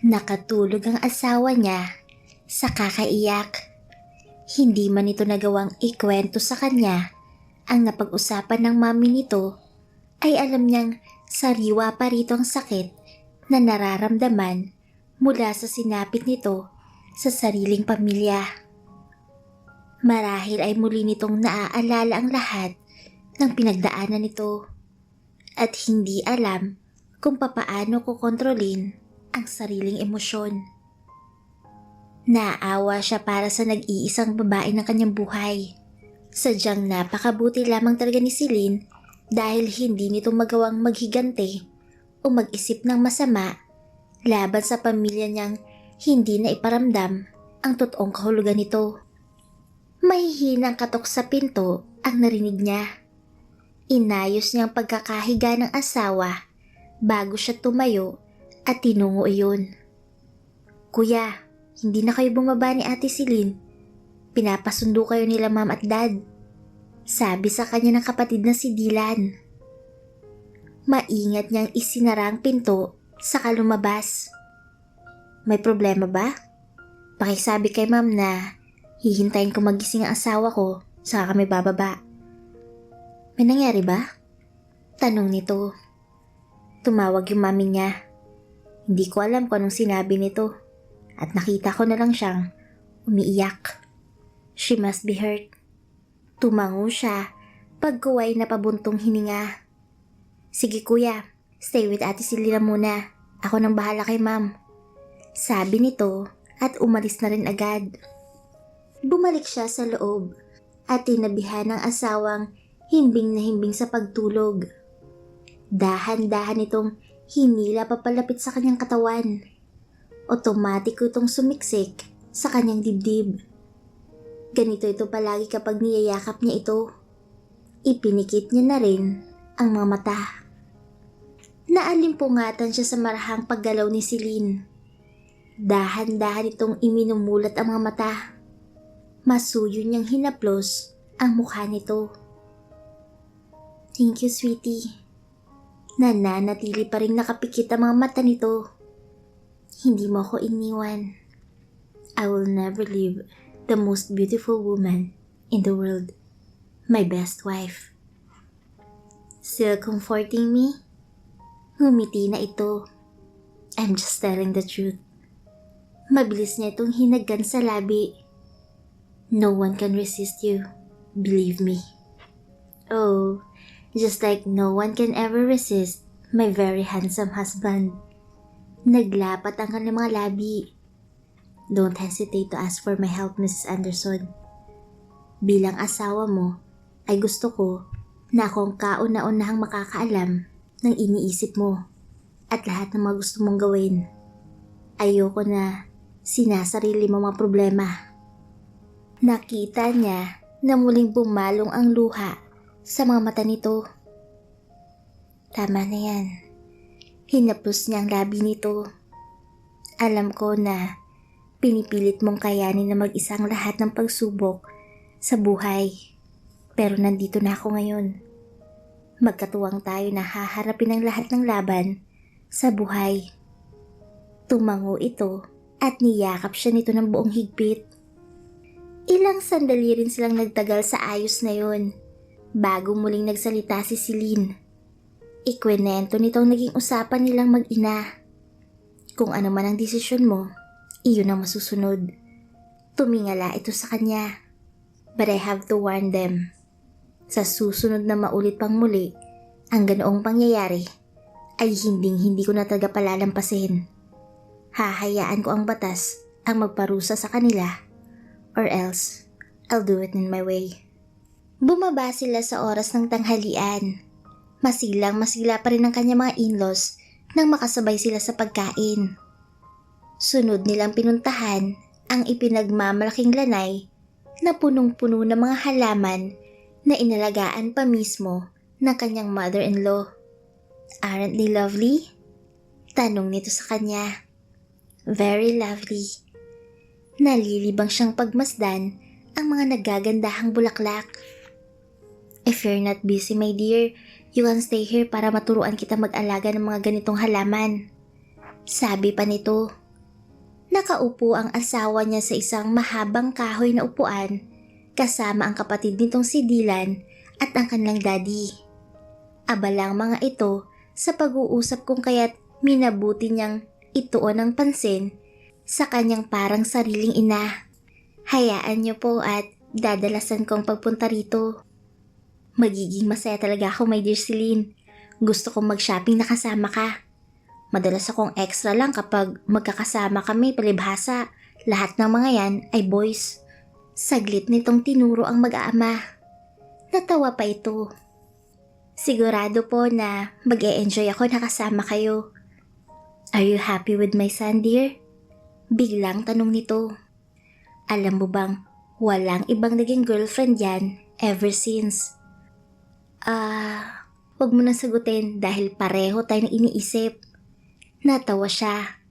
Nakatulog ang asawa niya sa kakaiyak. Hindi man ito nagawang ikwento sa kanya ang napag-usapan ng mami nito, ay alam niyang sariwa pa rito ang sakit na nararamdaman mula sa sinapit nito sa sariling pamilya. Marahil ay muli nitong naaalala ang lahat ng pinagdaanan nito at hindi alam kung papaano kukontrolin ang sariling emosyon. Naawa siya para sa nag-iisang babae ng kanyang buhay. Sadyang napakabuti lamang talaga ni Celine dahil hindi nito magawang maghigante o mag-isip ng masama laban sa pamilya niyang hindi na iparamdam ang totoong kahulugan nito. Mahihinang katok sa pinto ang narinig niya. Inayos niyang pagkakahiga ng asawa bago siya tumayo at tinungo iyon. "Kuya, hindi na kayo bumaba ni Ate Celine. Pinapasundo kayo nila ma'am at dad," sabi sa kanya ng kapatid na si Dylan. Maingat niyang isinara ang pinto saka lumabas. "May problema ba? Pakisabi kay ma'am na hihintayin ko magising ang asawa ko saka kami bababa." "May nangyari ba?" tanong nito. Tumawag yung mami niya. Hindi ko alam kung anong sinabi nito at nakita ko na lang siyang umiiyak. She must be hurt. Tumango siya pagkuway na pabuntong hininga. "Sige kuya, stay with Ate Celia muna. Ako nang bahala kay ma'am," sabi nito at umalis na rin agad. Bumalik siya sa loob at tinabihan ng asawang himbing na himbing sa pagtulog. Dahan-dahan itong hinila papalapit sa kanyang katawan. Otomatiko itong sumiksik sa kanyang dibdib. Ganito ito palagi kapag niyayakap niya ito. Ipinikit niya na rin ang mga mata. Naalimpungatan siya sa marahang paggalaw ni Celine. Dahan-dahan itong iminumulat ang mga mata. Masuyo niyang hinaplos ang mukha nito. "Thank you, sweetie." Nananatili pa rin nakapikit ang mga mata nito. "Hindi mo ako iniwan. I will never leave the most beautiful woman in the world, my best wife." Still comforting me? Ngumiti na ito. I'm just telling the truth. Mabilis niya itong hinaggan sa labi. "No one can resist you, believe me." Oh, just like no one can ever resist my very handsome husband. Naglapat ang kanyang mga labi. "Don't hesitate to ask for my help, Mrs. Anderson. Bilang asawa mo, ay gusto ko na ako ang kauna-unahang makakaalam ng iniisip mo at lahat ng mga gusto mong gawin. Ayoko na sinasarili mo mga problema." Nakita niya na muling bumalong ang luha sa mga mata nito. "Tama na yan." Hinaplos niya ang labi nito. "Alam ko na pinipilit mong kayanin na mag-isa ang lahat ng pagsubok sa buhay. Pero nandito na ako ngayon. Magkatuwang tayo na haharapin ang lahat ng laban sa buhay." Tumango ito at niyakap siya nito ng buong higpit. Ilang sandali rin silang nagtagal sa ayos na yun bago muling nagsalita si Celine. Ikwenento nitong naging usapan nilang mag-ina. "Kung ano man ang desisyon mo, iyon ang masusunod." Tumingala ito sa kanya. "But I have to warn them. Sa susunod na maulit pang muli ang ganoong pangyayari, ay hindi ko na talaga palalampasin. Hahayaan ko ang batas ang magparusa sa kanila, or else I'll do it in my way." Bumaba sila sa oras ng tanghalian. Masilang-masila pa rin ang kanyang mga in-laws nang makasabay sila sa pagkain. Sunod nilang pinuntahan ang ipinagmamalaking lanay na punong-puno ng mga halaman na inalagaan pa mismo ng kanyang mother-in-law. "Aren't they lovely?" tanong nito sa kanya. "Very lovely." Nalilibang siyang pagmasdan ang mga nagagandahang bulaklak. "If you're not busy, my dear, you can stay here para maturuan kita mag-alaga ng mga ganitong halaman," sabi pa nito. Nakaupo ang asawa niya sa isang mahabang kahoy na upuan kasama ang kapatid nitong si Dylan at ang kanilang daddy. Abala ang mga ito sa pag-uusap kung kaya't minabuti niyang ituon ng pansin sa kanyang parang sariling ina. Hayaan niyo po at dadalasan kong pagpunta rito. Magiging masaya talaga ako, my dear Celine. Gusto kong mag-shopping na kasama ka. Madalas akong extra lang kapag magkakasama kami palibhasa. Lahat ng mga yan ay boys. Saglit nitong tinuro ang mag-aama. Natawa pa ito. Sigurado po na mag-e-enjoy ako na kasama kayo. Are you happy with my son, dear? Biglang tanong nito. Alam mo bang walang ibang naging girlfriend yan ever since? Wag mo nang sagutin dahil pareho tayo ng iniisip. Natawa siya.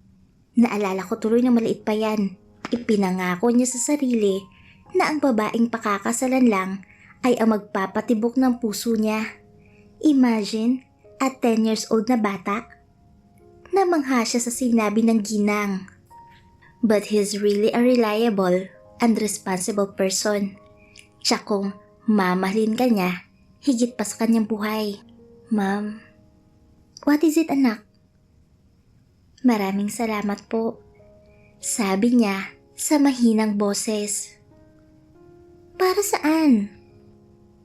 Naalala ko tuloy na maliit pa yan. Ipinangako niya sa sarili na ang babaeng pakakasalan lang ay ang magpapatibok ng puso niya. Imagine, at 10 years old na bata. Namangha siya sa sinabi ng ginang. But he's really a reliable and responsible person. Siya kung mamahalin ka niya, higit pa sa kanyang buhay. Ma'am, what is it, anak? Maraming salamat po, sabi niya sa mahinang boses. Para saan?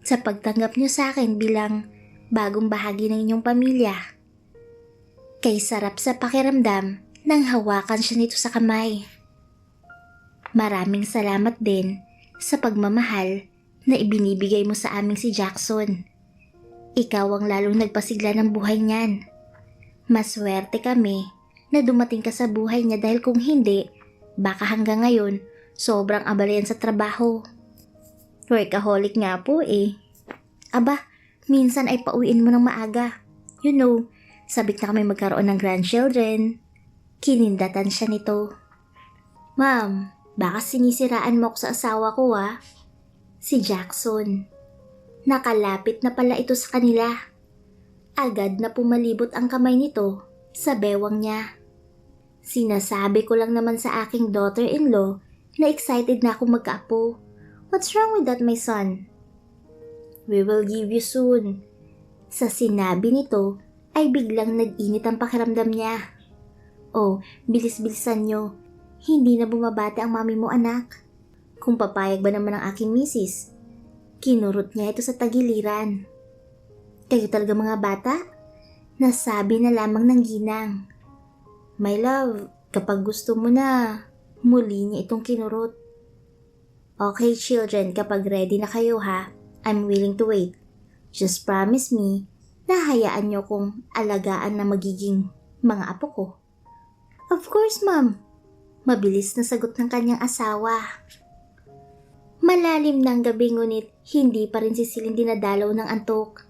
Sa pagtanggap niyo sa akin bilang bagong bahagi ng inyong pamilya. Kay sarap sa pakiramdam nang hawakan siya nito sa kamay. Maraming salamat din sa pagmamahal na ibinibigay mo sa aming si Jackson. Ikaw ang lalong nagpasigla ng buhay niyan. Maswerte kami na dumating ka sa buhay niya dahil kung hindi, baka hanggang ngayon sobrang abala yan sa trabaho. Workaholic nga po eh. Aba, minsan ay pauwiin mo ng maaga. You know, sabik na kami magkaroon ng grandchildren. Kinindatan siya nito. Ma'am, baka sinisiraan mo ako sa asawa ko ah. Si Jackson. Nakalapit na pala ito sa kanila. Agad na pumalibot ang kamay nito sa bewang niya. Sinasabi ko lang naman sa aking daughter-in-law na excited na akong magkaapo. What's wrong with that, my son? We will give you soon. Sa sinabi nito ay biglang nag-init ang pakiramdam niya. Oh, bilis-bilisan nyo. Hindi na bumabati ang mami mo, anak. Kung papayag ba naman ang aking misis? Kinurot niya ito sa tagiliran. Kayo talaga mga bata? Nasabi na lamang ng ginang. My love, kapag gusto mo na, muli niya itong kinurot. Okay children, kapag ready na kayo ha, I'm willing to wait. Just promise me na hayaan niyo kong alagaan na magiging mga apo ko. Of course, ma'am. Mabilis na sagot ng kanyang asawa. Malalim ng gabi ngunit hindi pa rin si Celine dinadalaw ng antok.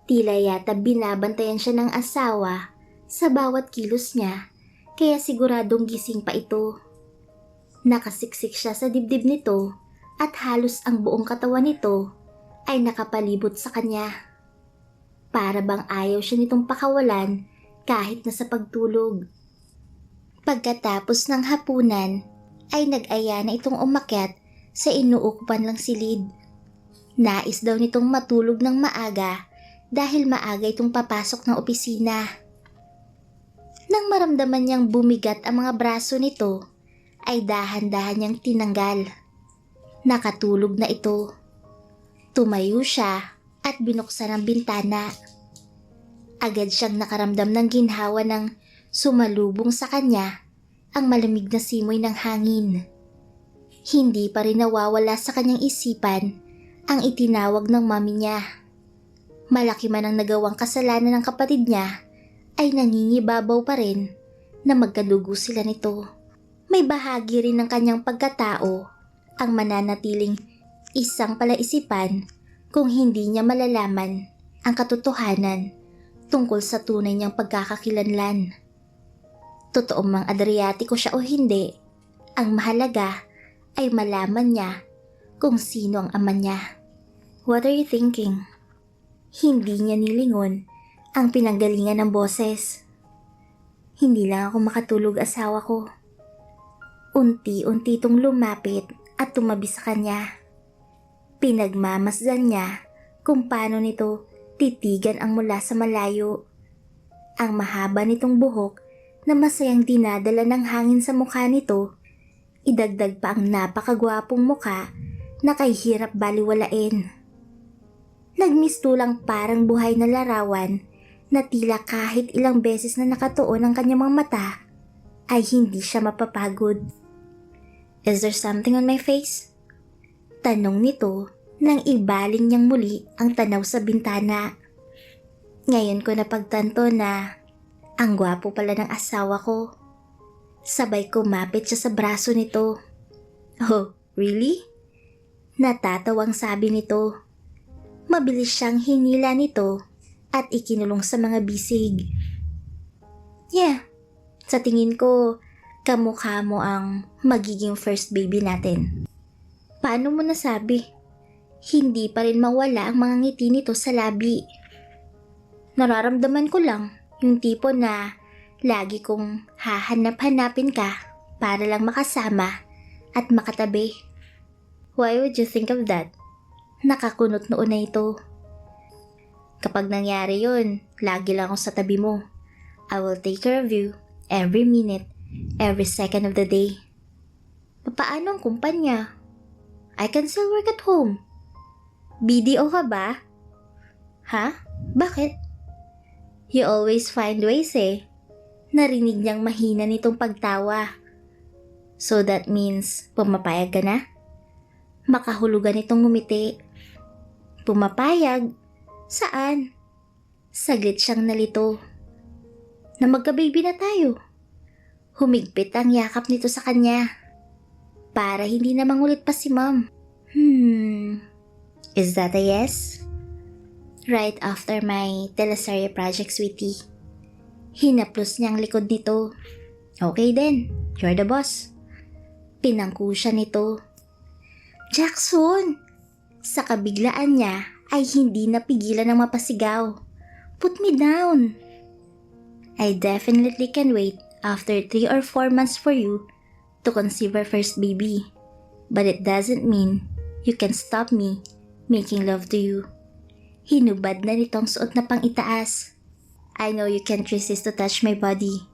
Tila yata binabantayan siya ng asawa sa bawat kilos niya, kaya siguradong gising pa ito. Nakasiksik siya sa dibdib nito at halos ang buong katawan nito ay nakapalibot sa kanya. Para bang ayaw siya nitong pakawalan kahit nasa pagtulog. Pagkatapos ng hapunan ay nag-aya na itong umakyat sa inuukupan lang silid. Nais daw nitong matulog ng maaga dahil maaga itong papasok ng opisina. Nang maramdaman niyang bumigat ang mga braso nito, ay dahan-dahan niyang tinanggal. Nakatulog na ito. Tumayo siya at binuksan ang bintana. Agad siyang nakaramdam ng ginhawa ng sumalubong sa kanya ang malamig na simoy ng hangin. Hindi pa rin nawawala sa kanyang isipan ang itinawag ng mami niya. Malaki man ang nagawang kasalanan ng kapatid niya, ay nangingibabaw pa rin na magkadugo sila nito. May bahagi rin ng kanyang pagkatao ang mananatiling isang palaisipan kung hindi niya malalaman ang katotohanan tungkol sa tunay niyang pagkakakilanlan. Totoong mang Adriatiko siya o hindi, ang mahalaga ay malaman niya kung sino ang ama niya. What are you thinking? Hindi niya nilingon ang pinanggalingan ng boses. Hindi lang ako makatulog, asawa ko. Unti-unti itong lumapit at tumabi sa kanya. Pinagmamasdan niya kung paano nito titigan ang mula sa malayo. Ang mahaba nitong buhok na masayang dinadala ng hangin sa mukha nito, idagdag pa ang napakagwapong mukha na kay hirap baliwalain. Nagmistulang parang buhay na larawan na tila kahit ilang beses na nakatuon ang kanyang mga mata ay hindi siya mapapagod. "Is there something on my face?" Tanong nito nang ibaling niyang muli ang tanaw sa bintana. Ngayon ko napagtanto na ang gwapo pala ng asawa ko. Sabay kumapit siya sa braso nito. "Oh, really?" Natatawang sabi nito. Mabilis siyang hinila nito at ikinulong sa mga bisig. "Yeah, sa tingin ko, kamukha mo ang magiging first baby natin." "Paano mo nasabi?" Hindi pa rin mawala ang mga ngiti nito sa labi. "Nararamdaman ko lang yung tipo na lagi kong hahanap-hanapin ka para lang makasama at makatabi." "Why would you think of that?" Nakakunot noon na ito. "Kapag nangyari yun, lagi lang ako sa tabi mo. I will take care of you every minute, every second of the day." "Paano ang kumpanya?" "I can still work at home." "BDO ka ba?" "Ha? Bakit?" "You always find ways eh." Narinig niyang mahina nitong pagtawa. "So that means pumapayag ka na?" Makahulugan itong ngumiti. "Pumapayag? Saan?" Saglit siyang nalito. "Na magka-baby na tayo." Humigpit ang yakap nito sa kanya. Para hindi na mangulit pa si Mom. Is that a yes?" "Right after my teleserye project, sweetie." Hinaplos niya ang likod nito. "Okay then, you're the boss." Pinangku siya nito. "Jackson!" Sa kabiglaan niya ay hindi napigilan ng mapasigaw. "Put me down." "I definitely can wait after 3 or 4 months for you to conceive our first baby. But it doesn't mean you can stop me making love to you." Hinubad na nitong suot na pang-itaas. "I know you can't resist to touch my body."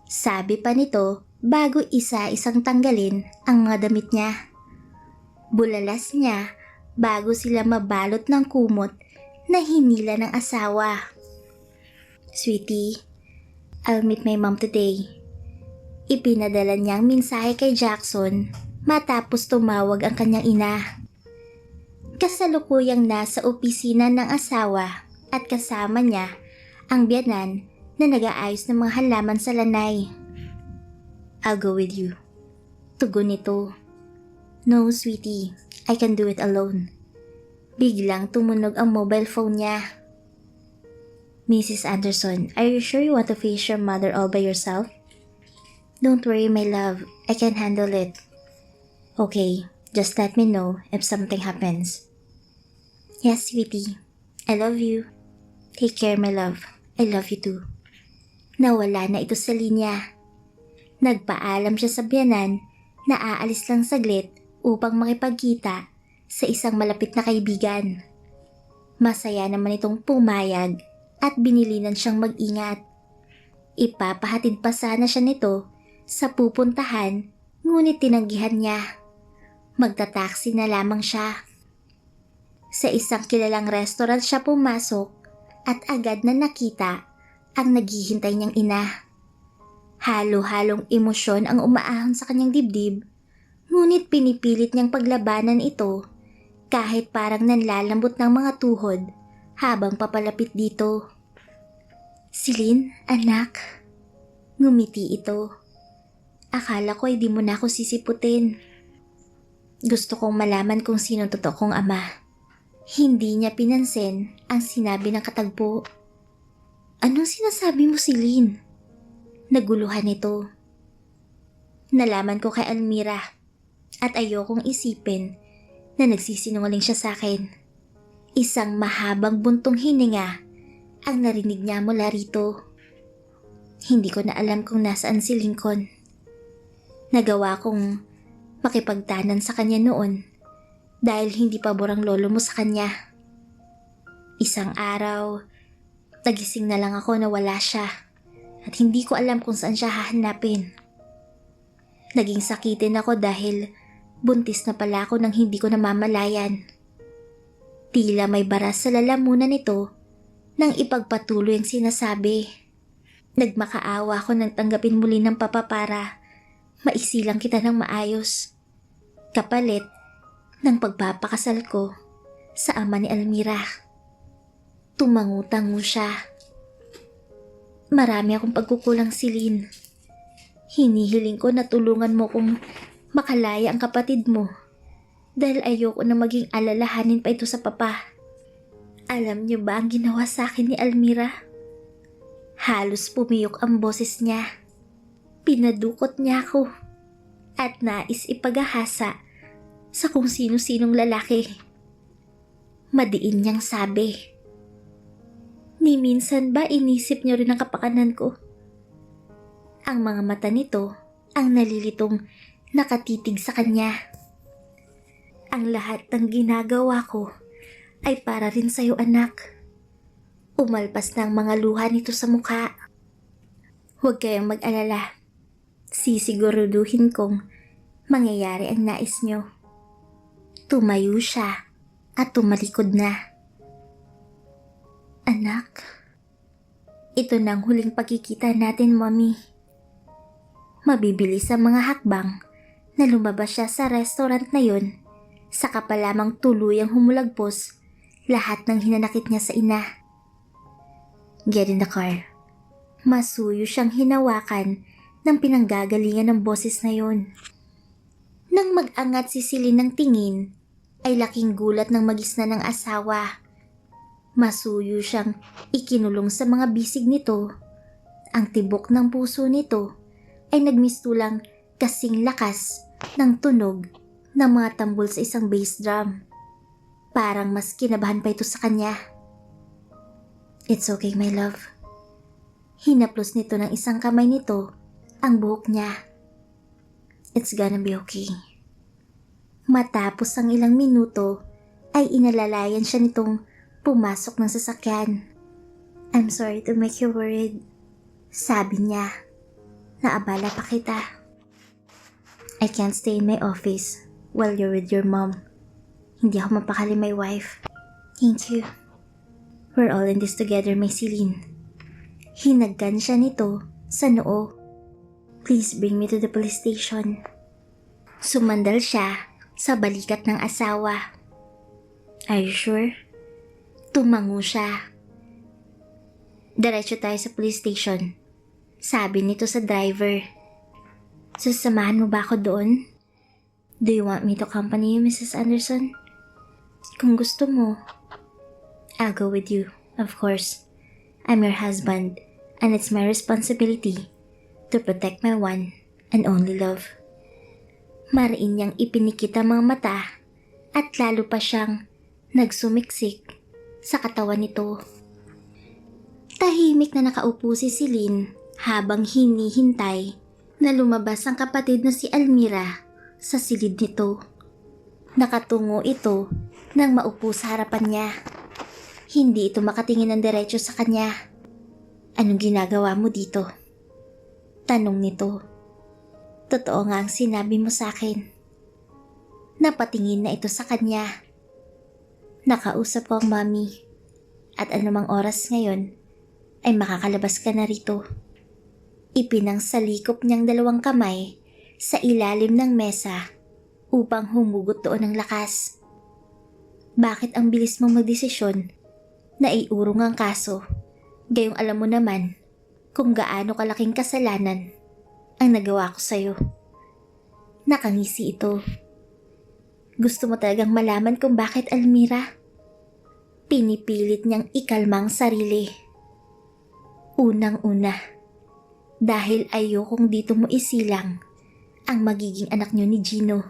Sabi pa nito bago isa-isang tanggalin ang mga damit niya. Bulalas niya bago sila mabalot ng kumot na hinila ng asawa. "Sweetie, I'll meet my mom today." Ipinadala niyang mensahe kay Jackson matapos tumawag ang kanyang ina. Kasalukuyang nasa opisina ng asawa at kasama niya ang biyanan na nag-aayos ng mga halaman sa lanay. "I'll go with you." Tugon nito. "No, sweetie. I can do it alone." Biglang tumunog ang mobile phone niya. "Mrs. Anderson, are you sure you want to face your mother all by yourself?" "Don't worry, my love. I can handle it." "Okay, just let me know if something happens." "Yes, sweetie. I love you." "Take care, my love. I love you too." Nawala na ito sa linya. Nagpaalam siya sa biyanan na aalis lang saglit upang makipagkita sa isang malapit na kaibigan. Masaya naman itong pumayag at binilinan siyang mag-ingat. Ipapahatid pa sana siya nito sa pupuntahan, ngunit tinanggihan niya. Magta-taxi na lamang siya. Sa isang kilalang restaurant siya pumasok at agad na nakita ang naghihintay niyang ina. Halo-halong emosyon ang umaahon sa kanyang dibdib, ngunit pinipilit niyang paglabanan ito kahit parang nanlalambot ng mga tuhod habang papalapit dito. "Celine, anak." Ngumiti ito. "Akala ko ay di mo na ako sisiputin." "Gusto kong malaman kung sino totoo kong ama." Hindi niya pinansin ang sinabi ng katagpo. "Anong sinasabi mo, Celine?" Naguluhan ito. "Nalaman ko kay Almira at ayokong isipin na nagsisinungaling siya sa akin." Isang mahabang buntong hininga ang narinig niya mula rito. "Hindi ko na alam kung nasaan si Lincoln." Nagawa kong makipagtanan sa kanya noon dahil hindi pabor ang lolo mo sa kanya. Isang araw, nagising na lang ako na wala siya at hindi ko alam kung saan siya hahanapin. Naging sakitin ako dahil buntis na pala ako nang hindi ko namamalayan. Tila may baras sa lalamunan nito nang ipagpatuloy ang sinasabi. Nagmakaawa ako nang tanggapin muli ng papa para maisilang kita ng maayos. Kapalit ng pagpapakasal ko sa ama ni Almira. Tumangutango siya. Marami akong pagkukulang, Celine. Hinihiling ko na tulungan mo kung makalaya ang kapatid mo dahil ayoko na maging alalahanin pa ito sa papa. Alam niyo ba ang ginawa sa akin ni Almira? Halos pumiyok ang boses niya. Pinadukot niya ako at nais ipagahasa sa kung sino-sinong lalaki. Madiin niyang sabi, "Ni minsan ba inisip niyo rin ang kapakanan ko?" Ang mga mata nito ang nalilitong nakatitig sa kanya. "Ang lahat ng ginagawa ko ay para rin sa'yo, anak." Umalpas na ang mga luha nito sa mukha. "Huwag kayong mag-alala. Sisiguruduhin kong mangyayari ang nais niyo." Tumayo siya at tumalikod na. "Anak, ito na ang huling pagkikita natin, Mommy." Mabibilis ang mga hakbang na lumabas siya sa restaurant na yun. Saka pa lamang tuluyang humulagpos lahat ng hinanakit niya sa ina. "Get in the car." Masuyo siyang hinawakan ng pinanggagalingan ng boses na yun. Nang mag-angat si Celine ng tingin, ay laking gulat ng magisna ng asawa. Masuyo siyang ikinulong sa mga bisig nito. Ang tibok ng puso nito ay nagmistulang kasing lakas ng tunog ng mga tambol sa isang bass drum. Parang mas kinabahan pa ito sa kanya. "It's okay, my love." Hinaplos nito ng isang kamay nito ang buhok niya. "It's gonna be okay." Matapos ang ilang minuto ay inalalayan siya nitong pumasok ng sasakyan. "I'm sorry to make you worried," sabi niya. "Naabala pa kita. I can't stay in my office while you're with your mom. Hindi ako mapakali, my wife." "Thank you. We're all in this together, my Celine." Hinagkan siya nito sa noo. "Please bring me to the police station." Sumandal siya sa balikat ng asawa. "Are you sure?" Tumango siya. "Diretso tayo sa police station," sabi nito sa driver. "Sasamahan mo ba ako doon? Do you want me to accompany you, Mrs. Anderson?" "Kung gusto mo." "I'll go with you, of course. I'm your husband, and it's my responsibility to protect my one and only love." Mariin niyang ipinikit ang mga mata at lalo pa siyang nagsumiksik sa katawan nito. Tahimik na nakaupo si Celine habang hinihintay na lumabas ang kapatid na si Almira sa silid nito. Nakatungo ito nang maupo sa harapan niya. Hindi ito makatingin ng diretso sa kanya. "Anong ginagawa mo dito?" tanong nito. "Totoo nga ang sinabi mo sa akin." Napatingin na ito sa kanya. "Nakausap ko ang mommy at anumang oras ngayon ay makakalabas ka na rito." Ipinangsalikop niyang dalawang kamay sa ilalim ng mesa upang humugot doon ng lakas. "Bakit ang bilis mong magdesisyon na iurong ang kaso? Gayong alam mo naman kung gaano kalaking kasalanan ang nagawa ko sa'yo." Nakangisi ito. "Gusto mo talagang malaman kung bakit, Almira?" Pinipilit niyang ikalma ang sarili. "Unang-una, dahil ayokong dito mo isilang ang magiging anak niyo ni Gino.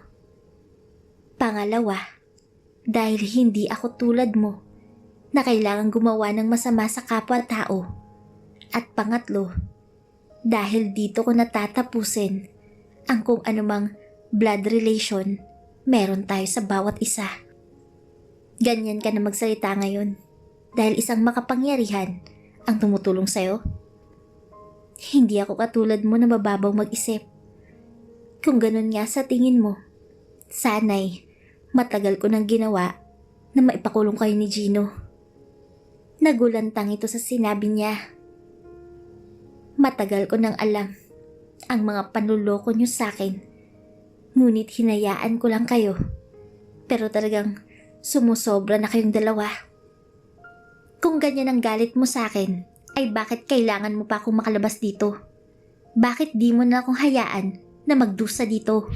Pangalawa, dahil hindi ako tulad mo na kailangang gumawa ng masama sa kapwa-tao. At pangatlo, dahil dito ko natatapusin ang kung anumang blood relation meron tayo sa bawat isa. Ganyan ka na magsalita ngayon dahil isang makapangyarihan ang tumutulong sa'yo? Hindi ako katulad mo na mababaw mag-isip. Kung ganun nga sa tingin mo, sana'y matagal ko nang ginawa na maipakulong kayo ni Gino. Nagulantang ito sa sinabi niya. Matagal ko nang alam ang mga panluloko niyo sa akin. Ngunit hinayaan ko lang kayo. Pero talagang sumusobra na kayong dalawa. Kung ganyan ang galit mo sa akin, ay bakit kailangan mo pa akong makalabas dito? Bakit di mo na akong hayaan na magdusa dito?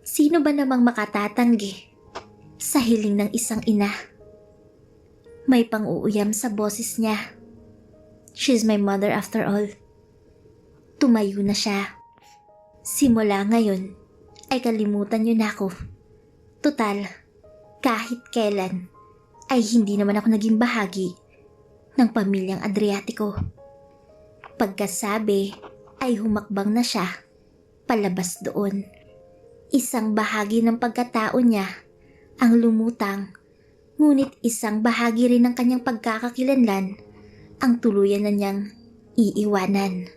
Sino ba namang makatatanggi sa hiling ng isang ina? May pang-uuyam sa boses niya. She's my mother after all. Tumayo na siya. Simula ngayon ay kalimutan niyo na ako. Tutal, kahit kailan ay hindi naman ako naging bahagi ng pamilyang Adriatico. Pagkasabi ay humakbang na siya palabas doon. Isang bahagi ng pagkatao niya ang lumutang, ngunit isang bahagi rin ng kanyang pagkakakilanlan ang tuluyan na niyang iiwanan.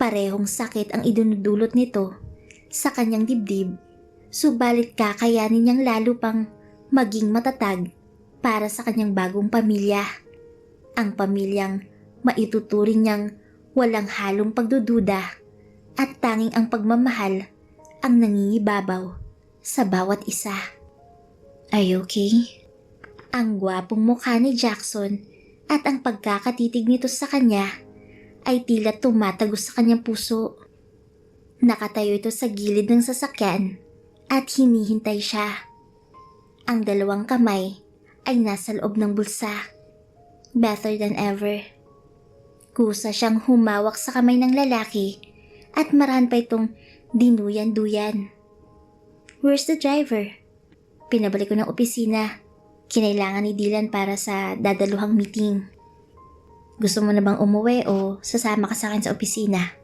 Parehong sakit ang idinudulot nito sa kanyang dibdib, subalit kakayanin niyang lalo pang maging matatag para sa kanyang bagong pamilya. Ang pamilyang maituturing niyang walang halong pagdududa at tanging ang pagmamahal ang nangingibabaw sa bawat isa. Are you okay? Ang gwapong mukha ni Jackson at ang pagkakatitig nito sa kanya ay tila tumatagos sa kanyang puso. Nakatayo ito sa gilid ng sasakyan at hinihintay siya. Ang dalawang kamay ay nasa loob ng bulsa. Better than ever. Kusa siyang humawak sa kamay ng lalaki at marahan pa itong dinuyan-duyan. Where's the driver? Pinabalik ko ng opisina. Kinailangan ni Dylan para sa dadaluhang meeting. Gusto mo na bang umuwi o sasama ka sa akin sa opisina?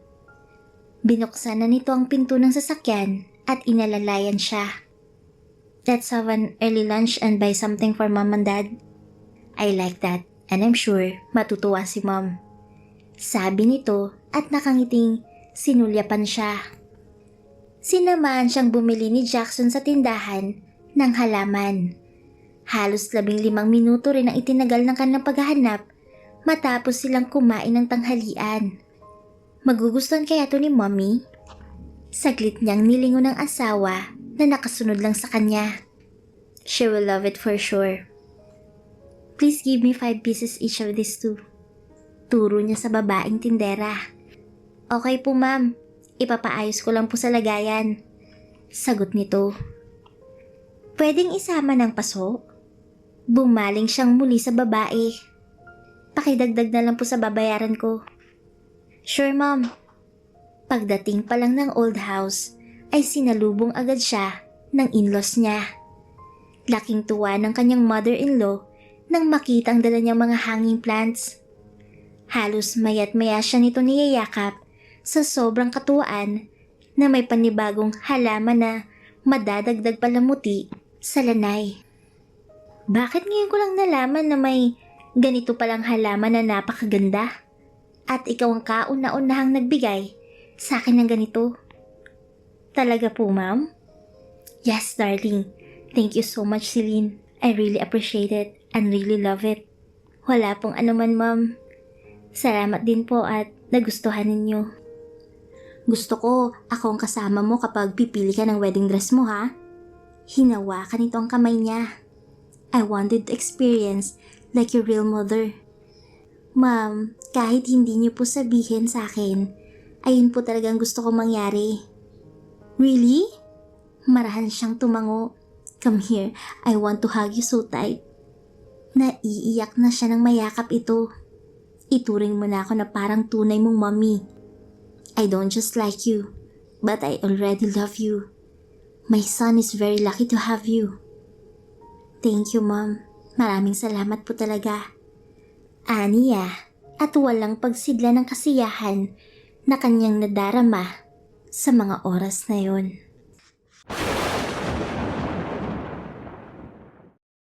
Binuksan na nito ang pinto ng sasakyan at inalalayan siya. Let's have an early lunch and buy something for mom and dad. I like that. And I'm sure matutuwa si mom. Sabi nito at nakangiting sinulyapan siya. Sinamahan siyang bumili ni Jackson sa tindahan ng halaman. Halos 15 minuto rin ang itinagal ng kanilang paghahanap matapos silang kumain ng tanghalian. Magugustuhan kaya to ni mommy? Saglit niyang nilingon ng asawa na nakasunod lang sa kanya. She will love it for sure. Please give me 5 pieces each of these two. Turo niya sa babaeng tindera. Okay po ma'am, ipapaayos ko lang po sa lagayan. Sagot nito. Pwedeng isama ng paso? Bumaling siyang muli sa babae. Pakidagdag na lang po sa babayaran ko. Sure ma'am. Pagdating pa lang ng old house, ay sinalubong agad siya ng in-laws niya. Laking tuwa ng kanyang mother-in-law nang makita ang dala niyang mga hanging plants. Halos maya't maya siya nito niyayakap sa sobrang katuwaan na may panibagong halaman na madadagdag palamuti sa lanay. Bakit ngayon ko lang nalaman na may ganito palang halaman na napakaganda? At ikaw ang kauna-unahang nagbigay sa akin ng ganito. Talaga po ma'am? Yes darling, thank you so much Celine. I really appreciate it and really love it. Wala pong anuman ma'am. Salamat din po at nagustuhan ninyo. Gusto ko ako ang kasama mo kapag pipili ka ng wedding dress mo ha. Hinawakan nito ang kamay niya. I wanted to experience like your real mother. Ma'am, kahit hindi niyo po sabihin sa akin, ayun po talagang gusto kong mangyari. Really? Marahan siyang tumango. Come here, I want to hug you so tight. Naiiyak na siya nang mayakap ito. Ituring mo na ako na parang tunay mong mommy. I don't just like you, but I already love you. My son is very lucky to have you. Thank you, Mom. Maraming salamat po talaga. Aniya, at walang pagsidla ng kasiyahan na kanyang nadarama sa mga oras na yon.